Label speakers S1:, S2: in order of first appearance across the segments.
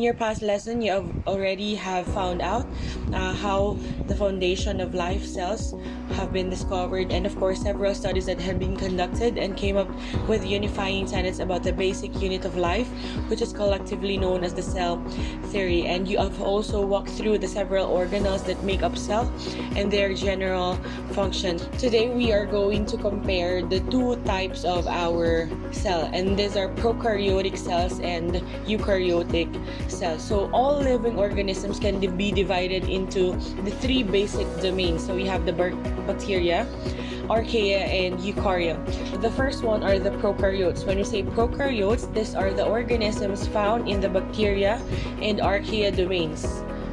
S1: your past lesson, you already have found out how the foundation of life cells have been discovered, and of course several studies that have been conducted and came up with unifying tenets about the basic unit of life, which is collectively known as the cell theory. And you have also walked through the several organelles that make up cell and their general function. Today we are going to compare the two types of our cell, and these are prokaryotic cells and eukaryotic cells. So all living organisms can be divided into the three basic domains. So we have the bacteria, archaea, and eukarya. The first one are the prokaryotes. When we say prokaryotes, these are the organisms found in the bacteria and archaea domains.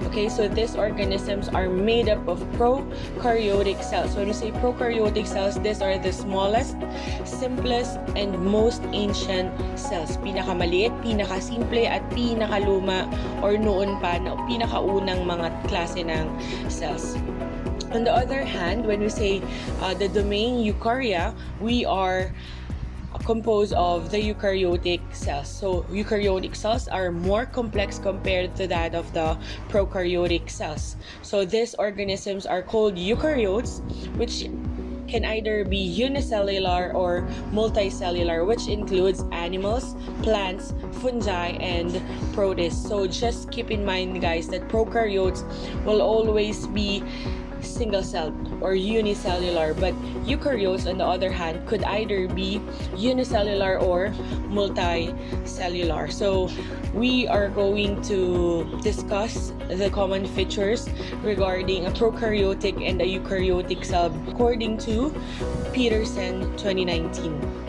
S1: Okay, so these organisms are made up of prokaryotic cells. When we say prokaryotic cells, these are the smallest, simplest, and most ancient cells. Pinakamaliit, pinakasimple, at pinakaluma or noon pa na pinakaunang mga klase ng cells. On the other hand, when we say the domain eukarya, we are composed of the eukaryotic cells. So eukaryotic cells are more complex compared to that of the prokaryotic cells. So these organisms are called eukaryotes, which can either be unicellular or multicellular, which includes animals, plants, fungi, and protists. So just keep in mind, guys, that prokaryotes will always be single-celled or unicellular, but eukaryotes on the other hand could either be unicellular or multicellular. So we are going to discuss the common features regarding a prokaryotic and a eukaryotic cell according to Peterson 2019.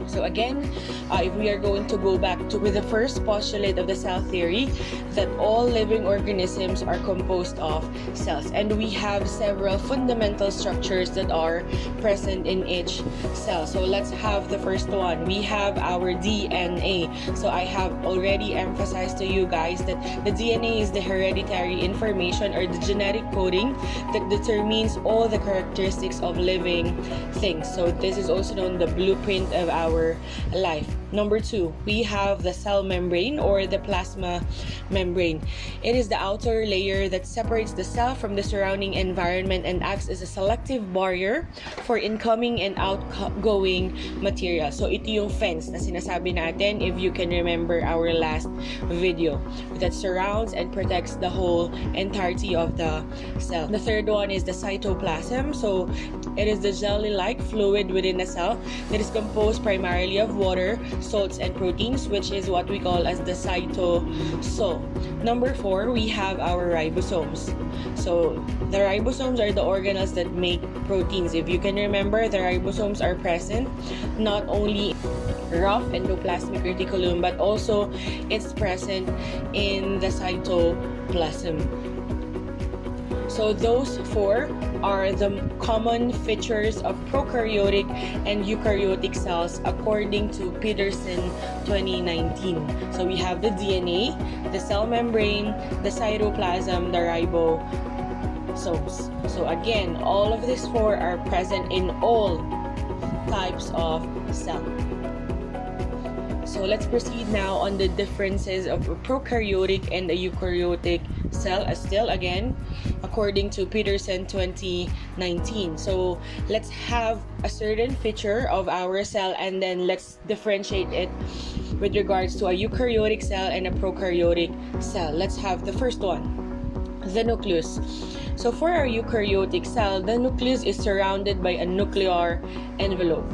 S1: So again, if we are going to go back to with the first postulate of the cell theory, that all living organisms are composed of cells, and we have several fundamental structures that are present in each cell. So let's have the first one. We have our DNA. So I have already emphasized to you guys that the DNA is the hereditary information or the genetic coding that determines all the characteristics of living things. So this is also known the blueprint of our life. Number two, we have the cell membrane or the plasma membrane. It is the outer layer that separates the cell from the surrounding environment and acts as a selective barrier for incoming and outgoing material. So ito yung fence na sinasabi natin, if you can remember our last video, that surrounds and protects the whole entirety of the cell. The third one is the cytoplasm. So it is the jelly-like fluid within the cell that is composed primarily of water, salts, and proteins, which is what we call as the cytosol. Number four, we have our ribosomes. So the ribosomes are the organelles that make proteins. If you can remember, the ribosomes are present not only rough endoplasmic reticulum, but also it's present in the cytoplasm. So those four are the common features of prokaryotic and eukaryotic cells according to Peterson 2019. So we have the DNA, the cell membrane, the cytoplasm, the ribosomes. So again, all of these four are present in all types of cell. So let's proceed now on the differences of a prokaryotic and a eukaryotic cell, still again according to Peterson 2019. So let's have a certain feature of our cell and then let's differentiate it with regards to a eukaryotic cell and a prokaryotic cell. Let's have the first one, the nucleus. So for our eukaryotic cell, the nucleus is surrounded by a nuclear envelope.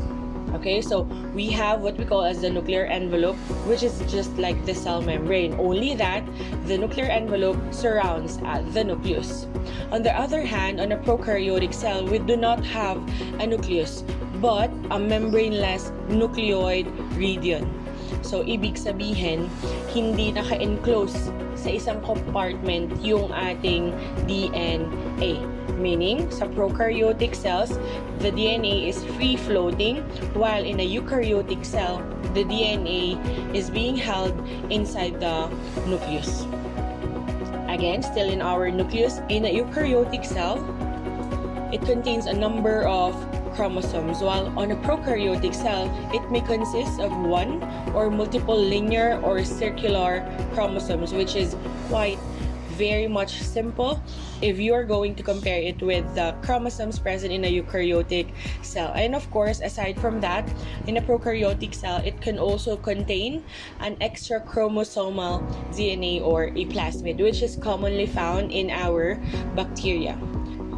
S1: Okay, so we have what we call as the nuclear envelope, which is just like the cell membrane, only that the nuclear envelope surrounds the nucleus. On the other hand, on a prokaryotic cell, we do not have a nucleus, but a membraneless nucleoid region. So, ibig sabihin, hindi naka-enclose sa isang compartment yung ating DNA. Meaning, sa prokaryotic cells, the DNA is free-floating, while in a eukaryotic cell, the DNA is being held inside the nucleus. Again, still in our nucleus, in a eukaryotic cell, it contains a number of chromosomes, while on a prokaryotic cell, it may consist of one or multiple linear or circular chromosomes, which is quite very much simple if you are going to compare it with the chromosomes present in a eukaryotic cell. And of course, aside from that, in a prokaryotic cell, it can also contain an extra chromosomal DNA or a plasmid, which is commonly found in our bacteria.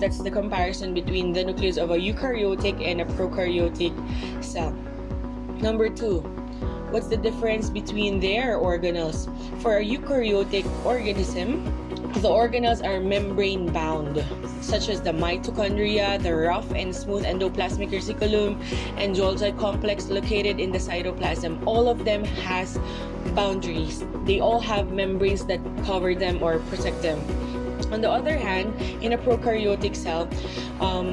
S1: That's the comparison between the nucleus of a eukaryotic and a prokaryotic cell. Number 2, what's the difference between their organelles? For a eukaryotic organism, the organelles are membrane bound, such as the mitochondria, the rough and smooth endoplasmic reticulum, and Golgi complex located in the cytoplasm. All of them has boundaries. They all have membranes that cover them or protect them. On the other hand, in a prokaryotic cell,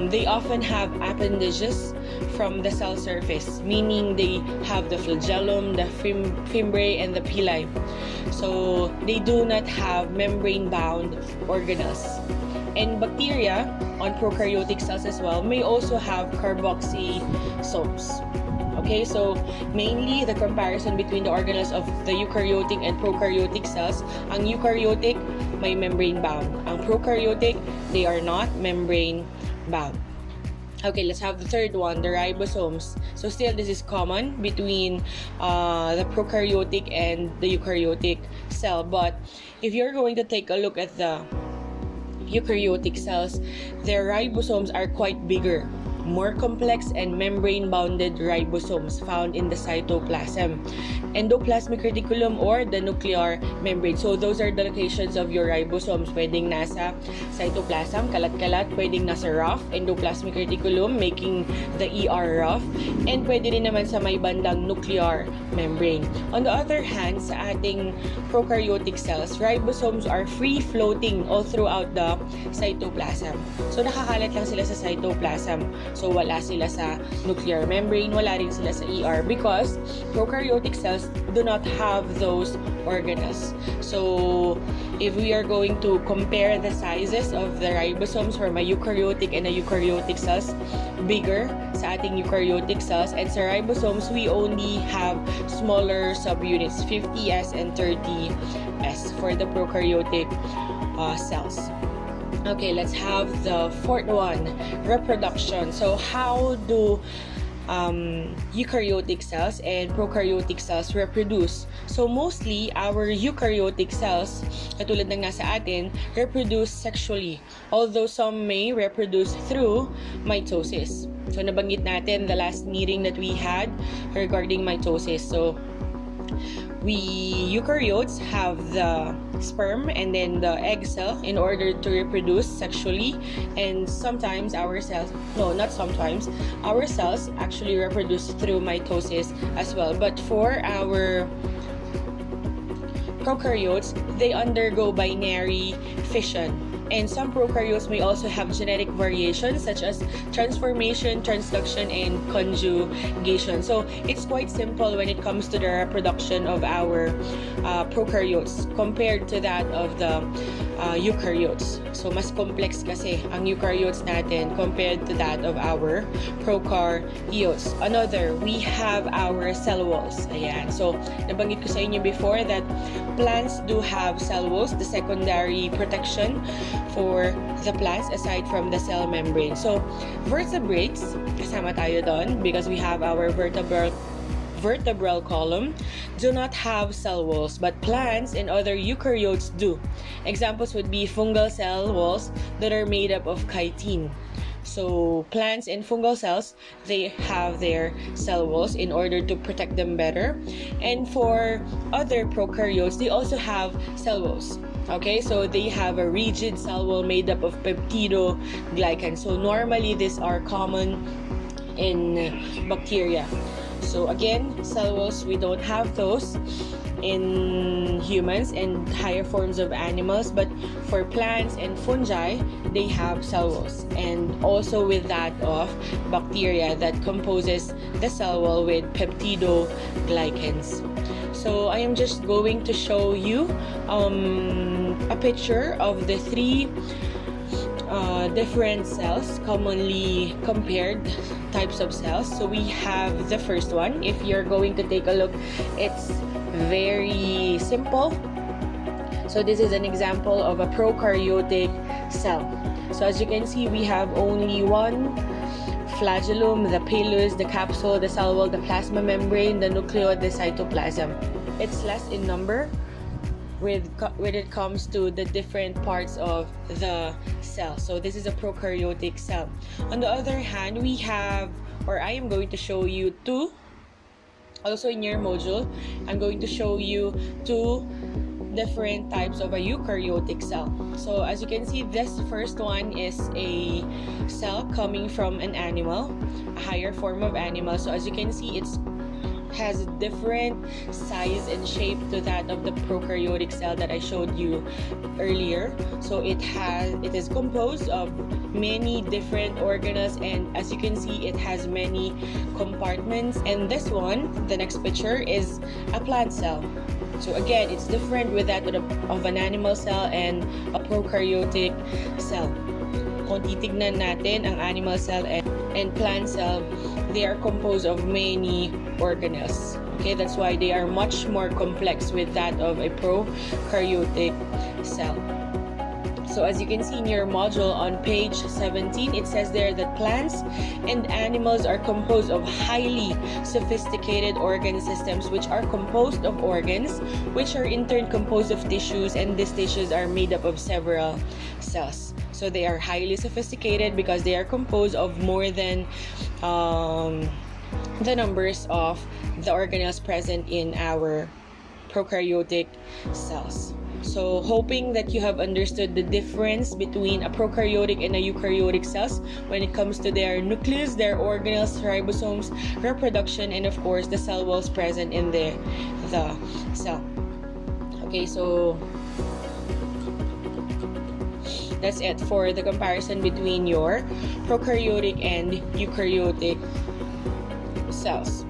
S1: they often have appendages from the cell surface, meaning they have the flagellum, the fimbriae, and the pili. So they do not have membrane-bound organelles. And bacteria on prokaryotic cells as well may also have carboxysomes. Okay, so mainly the comparison between the organelles of the eukaryotic and prokaryotic cells. Ang eukaryotic may membrane bound. Ang prokaryotic, they are not membrane bound. Okay, let's have the third one, the ribosomes. So still, this is common between the prokaryotic and the eukaryotic cell. But if you're going to take a look at the eukaryotic cells, their ribosomes are quite bigger, more complex and membrane-bounded ribosomes found in the cytoplasm, endoplasmic reticulum, or the nuclear membrane. So those are the locations of your ribosomes. Pwedeng nasa cytoplasm, kalat-kalat. Pwedeng nasa rough, endoplasmic reticulum, making the ER rough. And pwede rin naman sa may bandang nuclear membrane. On the other hand, sa ating prokaryotic cells, ribosomes are free-floating all throughout the cytoplasm. So nakakalat lang sila sa cytoplasm. So wala sila sa nuclear membrane, wala rin sila sa ER, because prokaryotic cells do not have those organelles. So if we are going to compare the sizes of the ribosomes from a eukaryotic and a eukaryotic cells, bigger sa ating eukaryotic cells, and sa ribosomes we only have smaller subunits, 50S and 30S for the prokaryotic cells. Okay, let's have the fourth one, reproduction. So how do eukaryotic cells and prokaryotic cells reproduce? So mostly, our eukaryotic cells, katulad ng nasa atin, reproduce sexually, although some may reproduce through mitosis. So nabanggit natin the last meeting that we had regarding mitosis. So we eukaryotes have the sperm and then the egg cell in order to reproduce sexually, and sometimes our cells, no, not sometimes, our cells actually reproduce through mitosis as well. But for our prokaryotes, they undergo binary fission. And some prokaryotes may also have genetic variations such as transformation, transduction, and conjugation. So it's quite simple when it comes to the reproduction of our prokaryotes compared to that of the eukaryotes. So mas complex kasi ang eukaryotes natin compared to that of our prokaryotes. Another, we have our cell walls. Ayan. So nabanggit ko sa inyo before that plants do have cell walls, the secondary protection for the plants aside from the cell membrane. So vertebrates, kasama tayo doon because we have our vertebral column, do not have cell walls, but plants and other eukaryotes do. Examples would be fungal cell walls that are made up of chitin. So plants and fungal cells, they have their cell walls in order to protect them better. And for other prokaryotes, they also have cell walls. Okay, so they have a rigid cell wall made up of peptidoglycan. So normally these are common in bacteria. So again, cell walls, we don't have those in humans and higher forms of animals, but for plants and fungi, they have cell walls, and also with that of bacteria that composes the cell wall with peptidoglycans. So I am just going to show you a picture of the three different cells, commonly compared types of cells. So we have the first one. If you're going to take a look, it's very simple. So this is an example of a prokaryotic cell. So as you can see, we have only one flagellum, the pilus, the capsule, the cell wall, the plasma membrane, the nucleus, the cytoplasm. It's less in number when it comes to the different parts of the cell. So this is a prokaryotic cell. On the other hand, we have, or I am going to show you two. Also in your module, I'm going to show you two different types of a eukaryotic cell. So as you can see, this first one is a cell coming from an animal, a higher form of animal. So as you can see, it has a different size and shape to that of the prokaryotic cell that I showed you earlier. So it is composed of many different organelles, and as you can see, it has many compartments. And this one, the next picture, is a plant cell. So again, it's different with that of an animal cell and a prokaryotic cell. Kung titignan natin ang animal cell and plant cell, they are composed of many organelles. Okay, that's why they are much more complex with that of a prokaryotic cell. So as you can see in your module on page 17, it says there that plants and animals are composed of highly sophisticated organ systems, which are composed of organs, which are in turn composed of tissues, and these tissues are made up of several cells. So they are highly sophisticated because they are composed of more than the numbers of the organelles present in our prokaryotic cells. So hoping that you have understood the difference between a prokaryotic and a eukaryotic cells when it comes to their nucleus, their organelles, ribosomes, reproduction, and of course the cell walls present in the cell. Okay, so that's it for the comparison between your prokaryotic and eukaryotic cells.